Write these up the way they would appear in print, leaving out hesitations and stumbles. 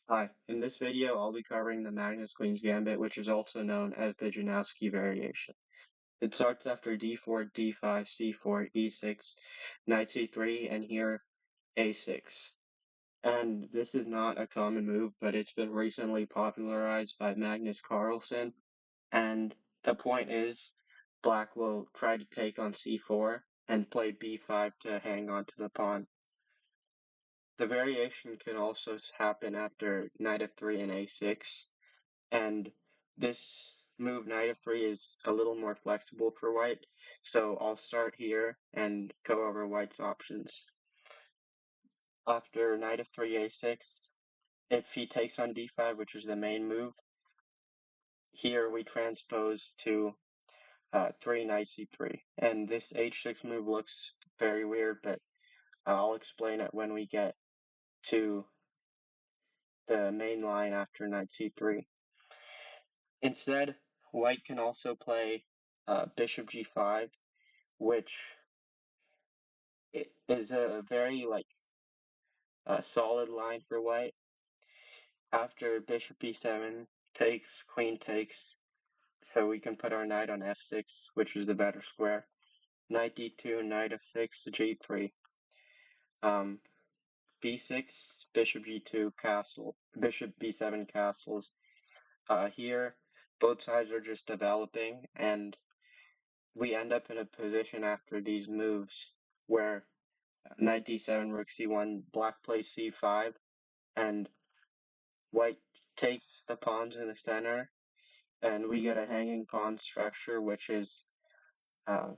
Hi, in this video I'll be covering the Magnus Queens Gambit, which is also known as the Janowski variation. It starts after d4, d5, c4, e6, knight c3, and here a6. And this is not a common move, but it's been recently popularized by Magnus Carlsen, and the point is black will try to take on c4 and play b5 to hang on to the pawn. The variation can also happen after knight f3 and a6, and this move knight f3 is a little more flexible for white, so I'll start here and go over white's options. After knight f3 a6, if he takes on d5, which is the main move, here we transpose to 3 knight c3, and this h6 move looks very weird, but I'll explain it when we get to the main line after knight c3. Instead, white can also play bishop g5, which is a very solid line for white. After bishop b7 takes, queen takes, so we can put our knight on f6, which is the better square. Knight d2, knight f6, g3. B6, bishop g2, castle, bishop b7 castles. Here, both sides are just developing, and we end up in a position after these moves where knight d7, rook c1, black plays c5, and white takes the pawns in the center, and we get a hanging pawn structure, which is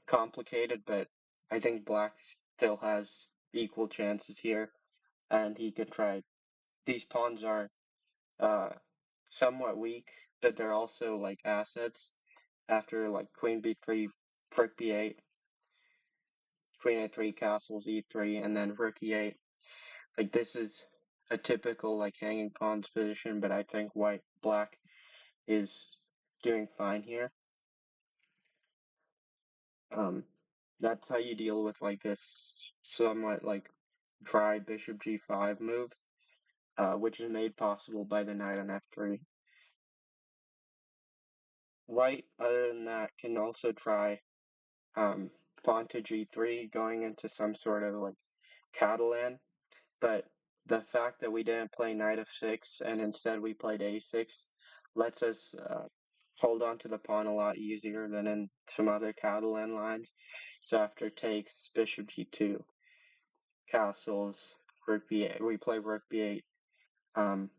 complicated, but I think black still has equal chances here, and he could try. These pawns are somewhat weak, but they're also like assets. After queen b3, rook b8, queen a3, castles e3, and then rook e8. This is a typical hanging pawns position, but I think black is doing fine here. That's how you deal with this somewhat dry bishop g5 move, which is made possible by the knight on f3. White, other than that, can also try pawn to g3, going into some sort of Catalan, but the fact that we didn't play knight f6 and instead we played a6 lets us hold on to the pawn a lot easier than in some other Catalan lines. So after takes, bishop g2, castles, rook b8, we play rook b8, and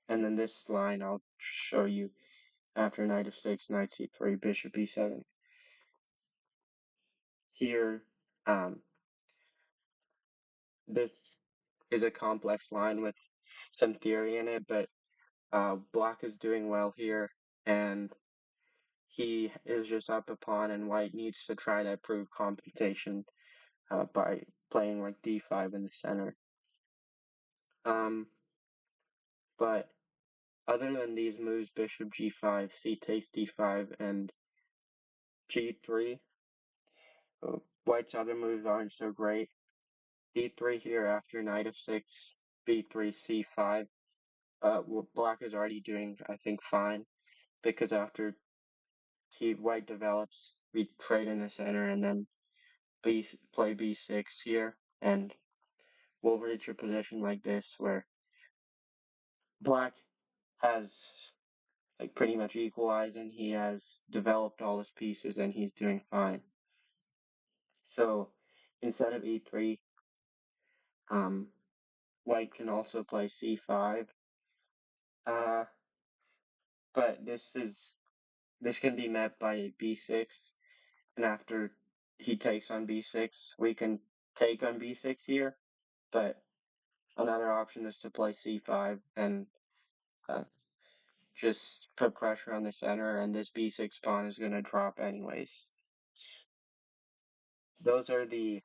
then this line I'll show you after knight f6, knight c3, bishop b7. Here, this is a complex line with some theory in it, but black is doing well here, and he is just up a pawn, and white needs to try to prove compensation by playing d5 in the center. But other than these moves, bishop g5, c takes d5, and g3, white's other moves aren't so great. d3 here after knight f6, b3, c5. Black is already doing, I think, fine, because after white develops, we trade in the center, and then play b6 here, and we'll reach a position like this where black has pretty much equalized, and he has developed all his pieces, and he's doing fine. So instead of e3, white can also play c5, but this can be met by b6, and after he takes on b6, we can take on b6 here, but another option is to play c5 and just put pressure on the center, and this b6 pawn is going to drop anyways. Those are the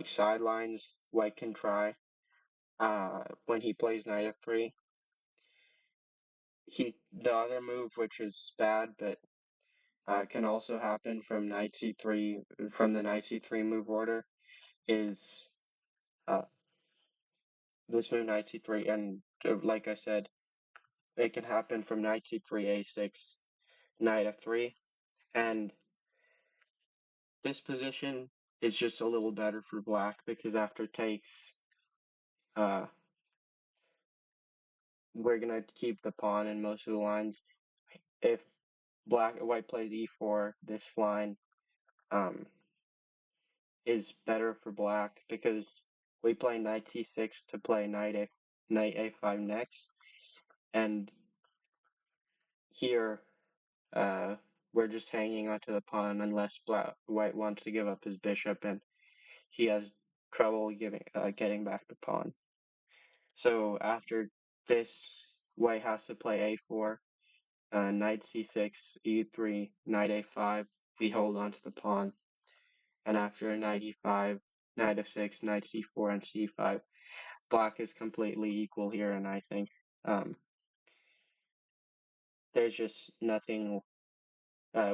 sidelines white can try when he plays knight f3. The other move, which is bad, but can also happen from knight c3, from the knight c3 move order, is this move knight c3, and like I said, it can happen from knight c3, a6, knight f3, and this position is just a little better for black because after takes, we're gonna keep the pawn in most of the lines. If white plays e4, this line is better for black because we play knight c6 to play knight a5 next, and here we're just hanging onto the pawn unless white wants to give up his bishop, and he has trouble getting back the pawn. So after this, white has to play a4, knight c6, e3, knight a5. We hold on to the pawn, and after knight e5, knight f6, knight c4, and c5, black is completely equal here, and I think there's just nothing.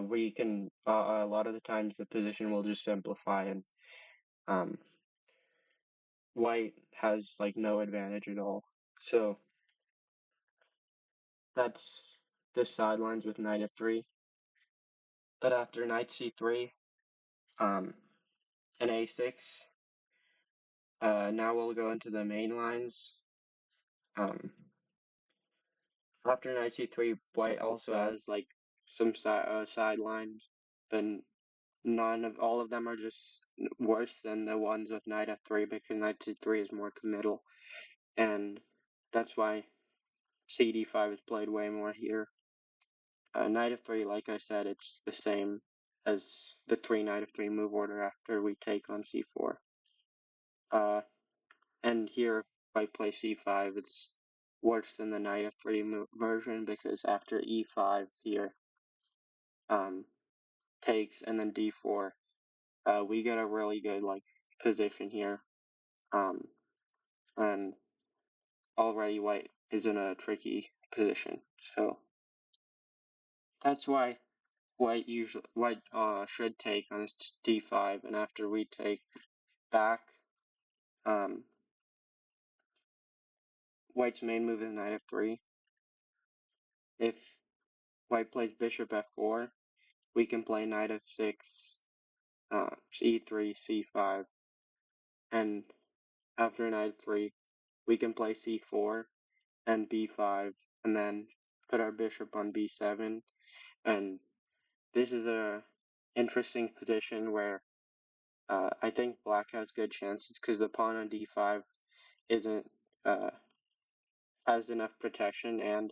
We can a lot of the times the position will just simplify, and white has like no advantage at all. So that's the sidelines with knight f3. But after knight c3, and a6, now we'll go into the main lines. After knight c3, white also has like some sidelines, but all of them are just worse than the ones with knight f3 because knight c3 is more committal, and that's why cd5 is played way more here. Knight f3, like I said, it's the same as the knight f3 move order after we take on c4. And here, if I play c5, it's worse than the knight f3 version because after e5 here, takes and then d4, we get a really good like position here, and already white is in a tricky position. So that's why white should take on d5, and after we take back, white's main move is knight f3. If white plays bishop f4, we can play knight f6, e3, c5, and after knight f3, we can play c4 and b5, and then put our bishop on b7, and this is a interesting position where I think black has good chances because the pawn on d5 isn't has enough protection, and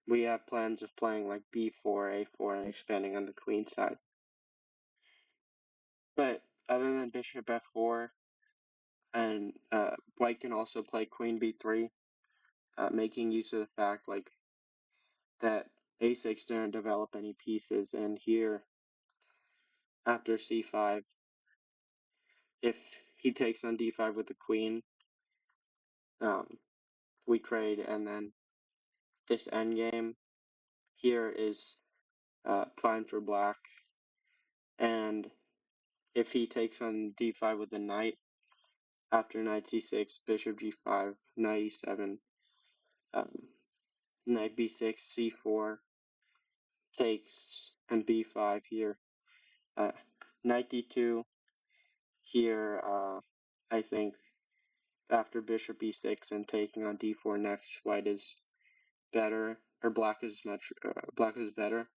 we have plans of playing like b4, a4, and expanding on the queen side. But other than bishop f4, and white can also play queen b3, making use of the fact like that a6 didn't develop any pieces, and here after c5, if he takes on d5 with the queen, we trade, and then this endgame here is fine for black, and if he takes on d5 with the knight, after knight c6, bishop g5, knight e7, knight b6, c4, takes, and b5 here, knight d2 here, I think after bishop e6 and taking on d4 next, white is better, or black is better.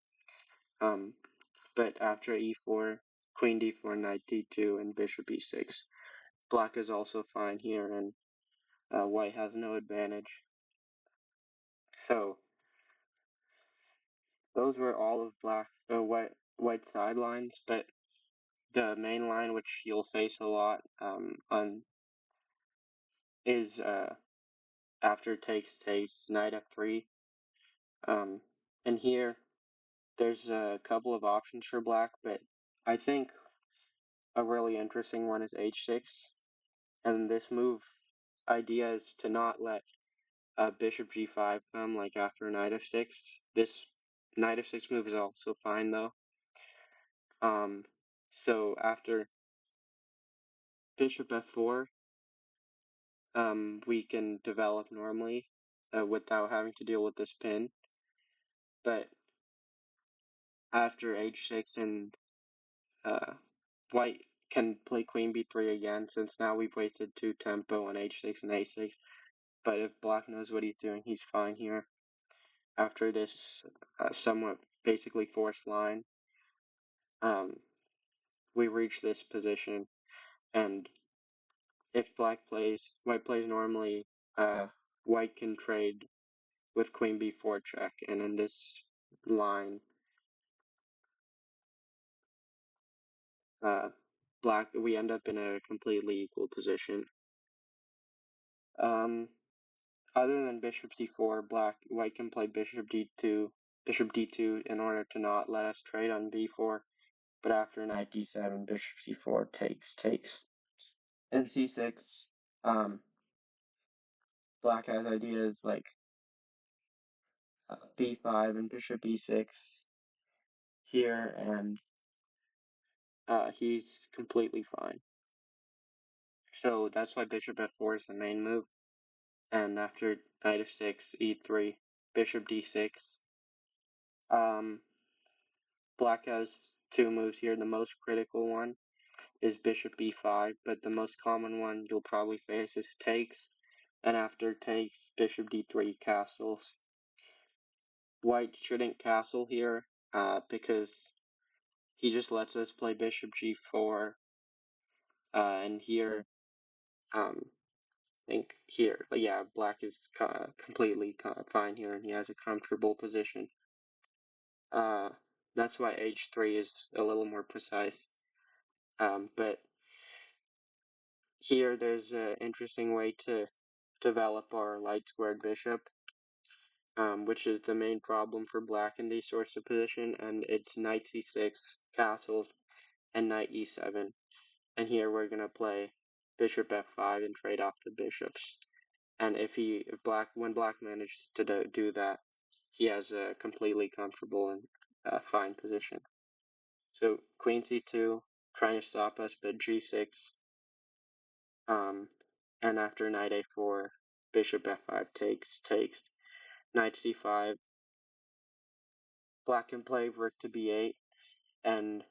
But after e4, queen d4, knight d2, and bishop e6, black is also fine here, and white has no advantage. So those were all of white sidelines, but the main line, which you'll face a lot is after takes, knight f3. And here there's a couple of options for black, but I think a really interesting one is h6. And this move idea is to not let bishop g5 come like after knight f6. This knight f6 move is also fine though. So after bishop f4, we can develop normally without having to deal with this pin. But after h6 and white can play queen b3 again, since now we've wasted 2 tempo on h6 and a6. But if black knows what he's doing, he's fine here. After this somewhat basically forced line, we reach this position, and if white plays normally, white can trade with queen b4 check, and in this line, we end up in a completely equal position. Other than bishop c4, white can play bishop d2 in order to not let us trade on b4. But after knight d7, bishop c4 takes. And c6, black has ideas like b5 and bishop e6 here, and he's completely fine. So that's why bishop f4 is the main move. And after knight f6, e3, bishop d6, black has 2 moves here. The most critical one is bishop b5, but the most common one you'll probably face is takes, and after takes, bishop d3 castles. White shouldn't castle here, because he just lets us play bishop g4, and here, I think here, yeah, black is completely fine here, and he has a comfortable position. That's why h3 is a little more precise, but here there's an interesting way to develop our light squared bishop, which is the main problem for black in these sorts of position, and it's knight c6, castle, and knight e7. And here we're gonna play bishop f5 and trade off the bishops. And when black manages to do that, he has a completely comfortable and fine position. So queen c2, trying to stop us, but g6, and after knight a4, bishop f5 takes, knight c5, black can play rook to b8, and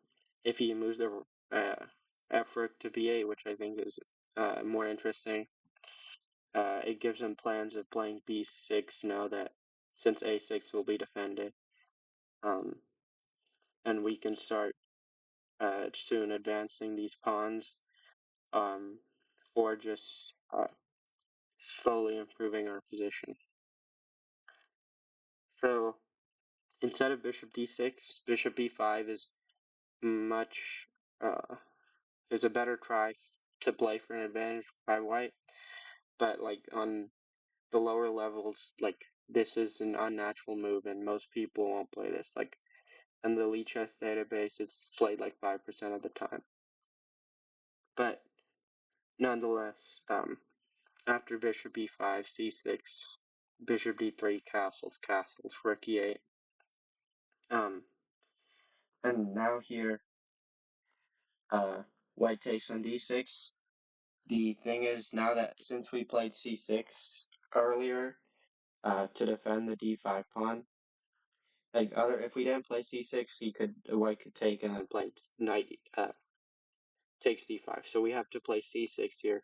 if he moves the f rook to b8, which I think is more interesting, it gives him plans of playing b6 now that since a6 will be defended, and we can start soon advancing these pawns, or just slowly improving our position. So instead of bishop d6, bishop b5 is much is a better try to play for an advantage by white, but like on the lower levels, like this is an unnatural move and most people won't play this. Like in the Lichess database, it's played like 5% of the time. But nonetheless, after bishop b5, c6, bishop d3, castles, rook e8. And now here, white takes on d6. The thing is, now that since we played c6 earlier to defend the d5 pawn, like if we didn't play c6, white could take and then play knight takes d5. So we have to play c6 here.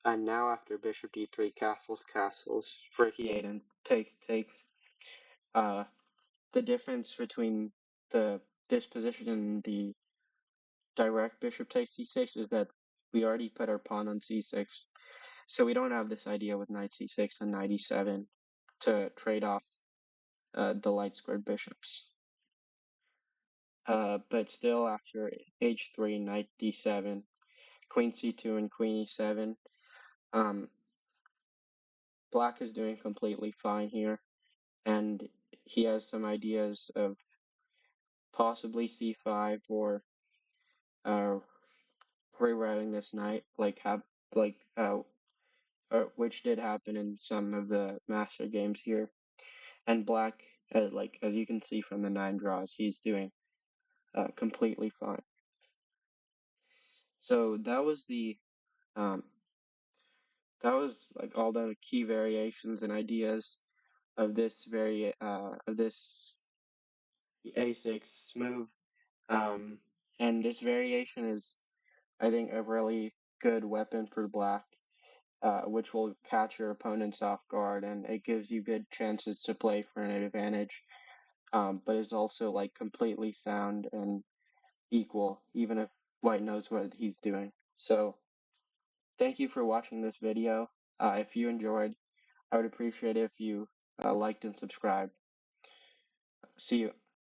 And now after bishop d3, castles, rook e8, and takes. The difference between this position and the direct bishop takes c6 is that we already put our pawn on c6. So we don't have this idea with knight c6 and knight e7 to trade off the light squared bishops. But still, after h3, knight d7, queen c2, and queen e7, black is doing completely fine here, and he has some ideas of possibly c5 or rerouting this knight, which did happen in some of the master games here. And black, as you can see from the 9 draws, he's doing completely fine. So that was the that was like all the key variations and ideas of this A6 move. Um, and this variation is, I think, a really good weapon for black, which will catch your opponents off guard, and it gives you good chances to play for an advantage. But is also like completely sound and equal, even if white knows what he's doing. So thank you for watching this video. If you enjoyed, I would appreciate it if you liked and subscribed. See you.